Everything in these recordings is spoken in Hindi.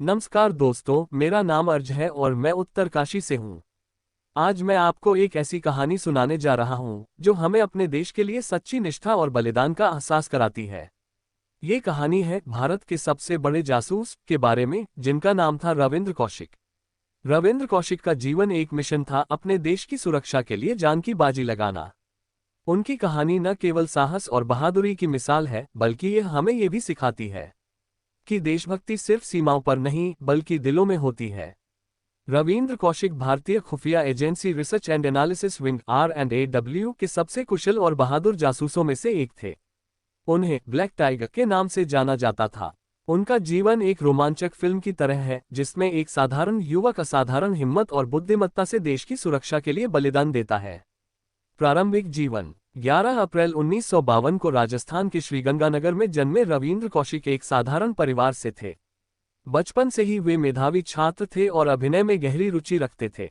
नमस्कार दोस्तों, मेरा नाम अर्ज है और मैं उत्तरकाशी से हूँ। आज मैं आपको एक ऐसी कहानी सुनाने जा रहा हूँ जो हमें अपने देश के लिए सच्ची निष्ठा और बलिदान का एहसास कराती है। ये कहानी है भारत के सबसे बड़े जासूस के बारे में, जिनका नाम था रविंद्र कौशिक। रविंद्र कौशिक का जीवन एक मिशन था, अपने देश की सुरक्षा के लिए जान की बाजी लगाना। उनकी कहानी न केवल साहस और बहादुरी की मिसाल है, बल्कि यह हमें ये भी सिखाती है कि देशभक्ति सिर्फ सीमाओं पर नहीं बल्कि दिलों में होती है। रविंद्र कौशिक भारतीय खुफिया agency research and analysis wing R&AW के सबसे कुशल और बहादुर जासूसों में से एक थे। उन्हें ब्लैक टाइगर के नाम से जाना जाता था। उनका जीवन एक रोमांचक फिल्म की तरह है, जिसमें एक साधारण युवक असाधारण हिम्मत और बुद्धिमत्ता से देश की सुरक्षा के लिए बलिदान देता है। प्रारंभिक जीवन 11 अप्रैल 1952 को राजस्थान के श्रीगंगानगर में जन्मे रविंद्र कौशिक एक साधारण परिवार से थे। बचपन से ही वे मेधावी छात्र थे और अभिनय में गहरी रुचि रखते थे।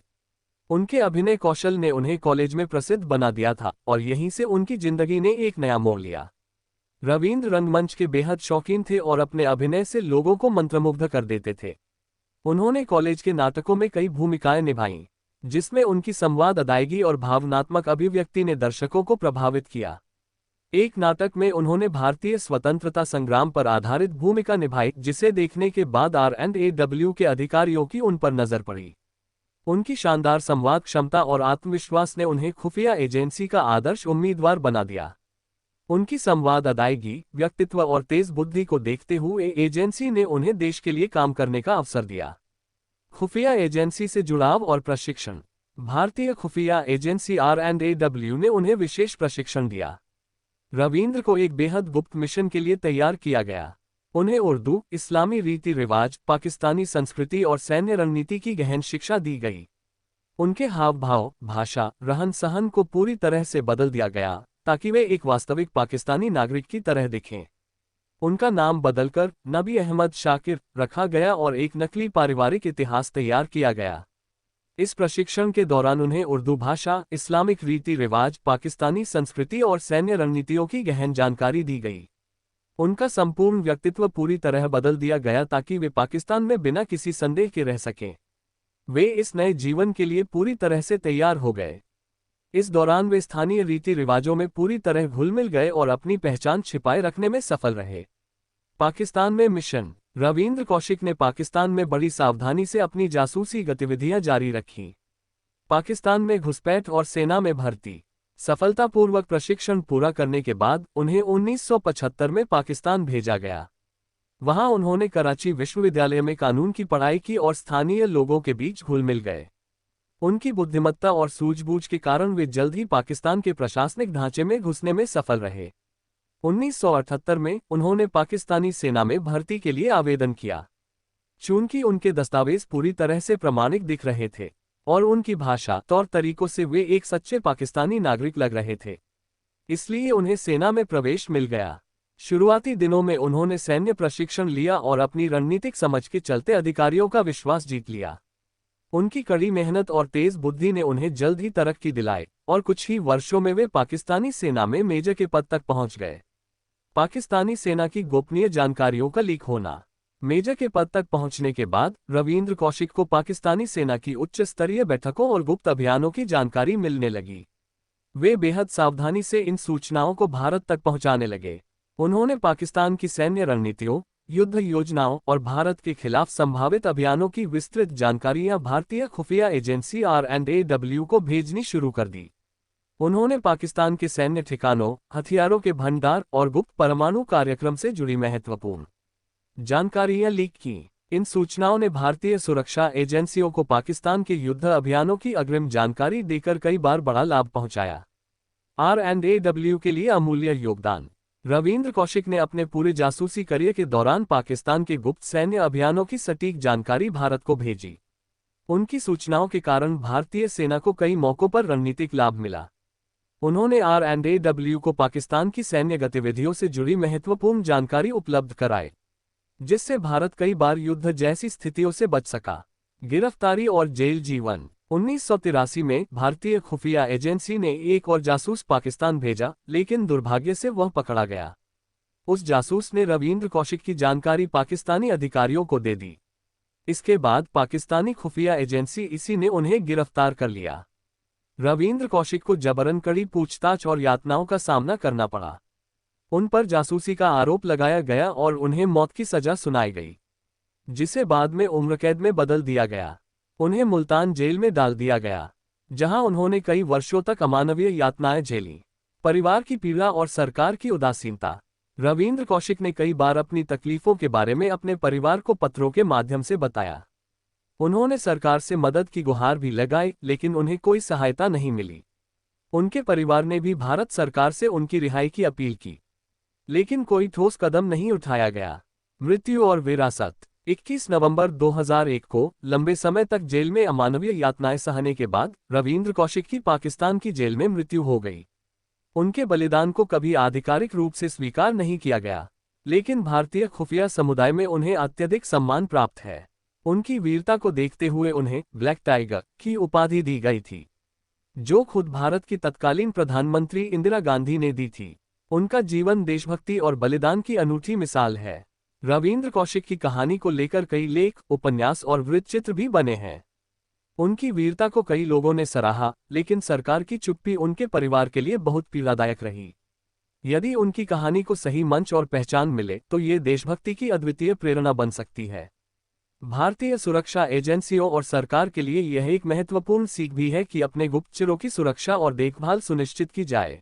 उनके अभिनय कौशल ने उन्हें कॉलेज में प्रसिद्ध बना दिया था और यहीं से उनकी जिंदगी ने एक नया मोड़ लिया। रविंद्र रंगमंच के बेहद शौकीन थे और अपने अभिनय से लोगों को मंत्रमुग्ध कर देते थे। उन्होंने कॉलेज के नाटकों में कई भूमिकाएं निभाईं, जिसमें उनकी संवाद अदायगी और भावनात्मक अभिव्यक्ति ने दर्शकों को प्रभावित किया। एक नाटक में उन्होंने भारतीय स्वतंत्रता संग्राम पर आधारित भूमिका निभाई, जिसे देखने के बाद R&AW के अधिकारियों की उन पर नजर पड़ी। उनकी शानदार संवाद क्षमता और आत्मविश्वास ने उन्हें खुफिया एजेंसी का आदर्श उम्मीदवार बना दिया। उनकी संवाद अदायगी, व्यक्तित्व और तेज बुद्धि को देखते हुए एजेंसी ने उन्हें देश के लिए काम करने का अवसर दिया। खुफिया एजेंसी से जुड़ाव और प्रशिक्षण। भारतीय खुफिया एजेंसी R&AW ने उन्हें विशेष प्रशिक्षण दिया। रविंद्र को एक बेहद गुप्त मिशन के लिए तैयार किया गया। उन्हें उर्दू, इस्लामी रीति रिवाज, पाकिस्तानी संस्कृति और सैन्य रणनीति की गहन शिक्षा दी गई। उनके हाव भाव, भाषा, रहन सहन को पूरी तरह से बदल दिया गया ताकि वे एक वास्तविक पाकिस्तानी नागरिक की तरह दिखें। उनका नाम बदलकर नबी अहमद शाकिर रखा गया और एक नकली पारिवारिक इतिहास तैयार किया गया। इस प्रशिक्षण के दौरान उन्हें उर्दू भाषा, इस्लामिक रीति रिवाज, पाकिस्तानी संस्कृति और सैन्य रणनीतियों की गहन जानकारी दी गई। उनका संपूर्ण व्यक्तित्व पूरी तरह बदल दिया गया ताकि वे पाकिस्तान में बिना किसी संदेह के रह सकें। वे इस नए जीवन के लिए पूरी तरह से तैयार हो गए। इस दौरान वे स्थानीय रीति रिवाजों में पूरी तरह घुल मिल गए और अपनी पहचान छिपाए रखने में सफल रहे। पाकिस्तान में मिशन। रविंद्र कौशिक ने पाकिस्तान में बड़ी सावधानी से अपनी जासूसी गतिविधियां जारी रखीं। पाकिस्तान में घुसपैठ और सेना में भर्ती। सफलतापूर्वक प्रशिक्षण पूरा करने के बाद उन्हें 1975 में पाकिस्तान भेजा गया। वहां उन्होंने कराची विश्वविद्यालय में कानून की पढ़ाई की और स्थानीय लोगों के बीच घुल मिल गए। उनकी बुद्धिमत्ता और सूझबूझ के कारण वे जल्द ही पाकिस्तान के प्रशासनिक ढांचे में घुसने में सफल रहे। 1978 में उन्होंने पाकिस्तानी सेना में भर्ती के लिए आवेदन किया। चूंकि उनके दस्तावेज पूरी तरह से प्रामाणिक दिख रहे थे और उनकी भाषा, तौर तरीकों से वे एक सच्चे पाकिस्तानी नागरिक लग रहे थे, इसलिए उन्हें सेना में प्रवेश मिल गया। शुरुआती दिनों में उन्होंने सैन्य प्रशिक्षण लिया और अपनी रणनीतिक समझ के चलते अधिकारियों का विश्वास जीत लिया। उनकी कड़ी मेहनत और तेज बुद्धि ने उन्हें जल्द ही तरक्की दिलाई और कुछ ही वर्षों में वे पाकिस्तानी सेना में मेजर के पद तक पहुंच गए। पाकिस्तानी सेना की गोपनीय जानकारियों का लीक होना। मेजर के पद तक पहुंचने के बाद रविंद्र कौशिक को पाकिस्तानी सेना की उच्च स्तरीय बैठकों और गुप्त अभियानों की जानकारी मिलने लगी। वे बेहद सावधानी से इन सूचनाओं को भारत तक पहुंचाने लगे। उन्होंने पाकिस्तान की सैन्य रणनीतियों, युद्ध योजनाओं और भारत के खिलाफ संभावित अभियानों की विस्तृत जानकारियां भारतीय खुफिया एजेंसी R&AW को भेजनी शुरू कर दी। उन्होंने पाकिस्तान के सैन्य ठिकानों, हथियारों के भंडार और गुप्त परमाणु कार्यक्रम से जुड़ी महत्वपूर्ण जानकारियां लीक की। इन सूचनाओं ने भारतीय सुरक्षा एजेंसियों को पाकिस्तान के युद्ध अभियानों की अग्रिम जानकारी देकर कई बार बड़ा लाभ पहुंचाया। R&AW के लिए अमूल्य योगदान। रविंद्र कौशिक ने अपने पूरे जासूसी करियर के दौरान पाकिस्तान के गुप्त सैन्य अभियानों की सटीक जानकारी भारत को भेजी। उनकी सूचनाओं के कारण भारतीय सेना को कई मौकों पर रणनीतिक लाभ मिला। उन्होंने R&AW को पाकिस्तान की सैन्य गतिविधियों से जुड़ी महत्वपूर्ण जानकारी उपलब्ध कराई, जिससे भारत कई बार युद्ध जैसी स्थितियों से बच सका। गिरफ्तारी और जेल जीवन। 1983 में भारतीय खुफिया एजेंसी ने एक और जासूस पाकिस्तान भेजा, लेकिन दुर्भाग्य से वह पकड़ा गया। उस जासूस ने रविंद्र कौशिक की जानकारी पाकिस्तानी अधिकारियों को दे दी। इसके बाद पाकिस्तानी खुफिया एजेंसी इसी ने उन्हें गिरफ्तार कर लिया। रविंद्र कौशिक को जबरन कड़ी पूछताछ और यातनाओं का सामना करना पड़ा। उन पर जासूसी का आरोप लगाया गया और उन्हें मौत की सजा सुनाई गई, जिसे बाद में उम्रकैद में बदल दिया गया। उन्हें मुल्तान जेल में डाल दिया गया, जहां उन्होंने कई वर्षों तक अमानवीय यातनाएं झेली। परिवार की पीड़ा और सरकार की उदासीनता। रविंद्र कौशिक ने कई बार अपनी तकलीफों के बारे में अपने परिवार को पत्रों के माध्यम से बताया। उन्होंने सरकार से मदद की गुहार भी लगाई, लेकिन उन्हें कोई सहायता नहीं मिली। उनके परिवार ने भी भारत सरकार से उनकी रिहाई की अपील की, लेकिन कोई ठोस कदम नहीं उठाया गया। मृत्यु और विरासत। 21 नवंबर 2001 को लंबे समय तक जेल में अमानवीय यातनाएं सहने के बाद रविंद्र कौशिक की पाकिस्तान की जेल में मृत्यु हो गई। उनके बलिदान को कभी आधिकारिक रूप से स्वीकार नहीं किया गया, लेकिन भारतीय खुफिया समुदाय में उन्हें अत्यधिक सम्मान प्राप्त है। उनकी वीरता को देखते हुए उन्हें ब्लैक टाइगर की उपाधि दी गई थी, जो खुद भारत की तत्कालीन प्रधानमंत्री इंदिरा गांधी ने दी थी। उनका जीवन देशभक्ति और बलिदान की अनूठी मिसाल है। रविंद्र कौशिक की कहानी को लेकर कई लेख, उपन्यास और वृत्तचित्र भी बने हैं। उनकी वीरता को कई लोगों ने सराहा, लेकिन सरकार की चुप्पी उनके परिवार के लिए बहुत पीड़ादायक रही। यदि उनकी कहानी को सही मंच और पहचान मिले तो ये देशभक्ति की अद्वितीय प्रेरणा बन सकती है। भारतीय सुरक्षा एजेंसियों और सरकार के लिए यह एक महत्वपूर्ण सीख भी है कि अपने गुप्तचरों की सुरक्षा और देखभाल सुनिश्चित की जाए।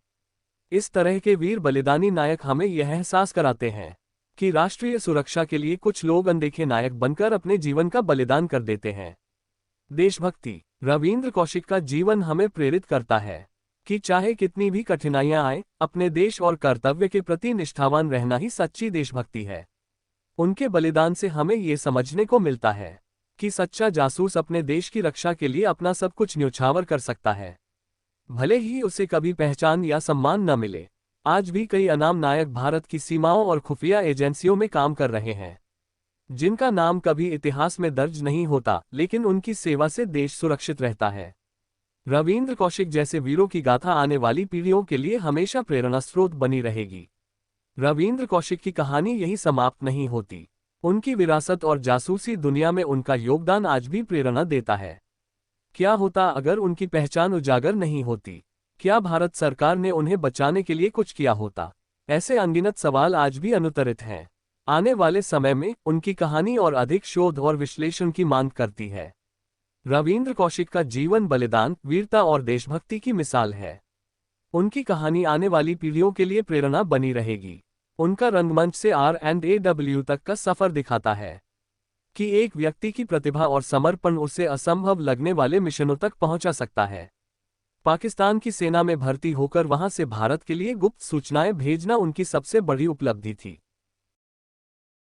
इस तरह के वीर बलिदानी नायक हमें यह एहसास कराते हैं कि राष्ट्रीय सुरक्षा के लिए कुछ लोग अनदेखे नायक बनकर अपने जीवन का बलिदान कर देते हैं। देशभक्ति। रविंद्र कौशिक का जीवन हमें प्रेरित करता है कि चाहे कितनी भी कठिनाइयां आए, अपने देश और कर्तव्य के प्रति निष्ठावान रहना ही सच्ची देशभक्ति है। उनके बलिदान से हमें ये समझने को मिलता है कि सच्चा जासूस अपने देश की रक्षा के लिए अपना सब कुछ न्यौछावर कर सकता है, भले ही उसे कभी पहचान या सम्मान न मिले। आज भी कई अनाम नायक भारत की सीमाओं और खुफिया एजेंसियों में काम कर रहे हैं, जिनका नाम कभी इतिहास में दर्ज नहीं होता, लेकिन उनकी सेवा से देश सुरक्षित रहता है। रविंद्र कौशिक जैसे वीरों की गाथा आने वाली पीढ़ियों के लिए हमेशा प्रेरणा स्रोत बनी रहेगी। रविंद्र कौशिक की कहानी यही समाप्त नहीं होती। उनकी विरासत और जासूसी दुनिया में उनका योगदान आज भी प्रेरणा देता है। क्या होता अगर उनकी पहचान उजागर नहीं होती? क्या भारत सरकार ने उन्हें बचाने के लिए कुछ किया होता? ऐसे अनगिनत सवाल आज भी अनुत्तरित हैं। आने वाले समय में उनकी कहानी और अधिक शोध और विश्लेषण की मांग करती है। रविंद्र कौशिक का जीवन बलिदान, वीरता और देशभक्ति की मिसाल है। उनकी कहानी आने वाली पीढ़ियों के लिए प्रेरणा बनी रहेगी। उनका रंगमंच से R&AW तक का सफर दिखाता है कि एक व्यक्ति की प्रतिभा और समर्पण उसे असंभव लगने वाले मिशनों तक पहुंचा सकता है। पाकिस्तान की सेना में भर्ती होकर वहां से भारत के लिए गुप्त सूचनाएं भेजना उनकी सबसे बड़ी उपलब्धि थी।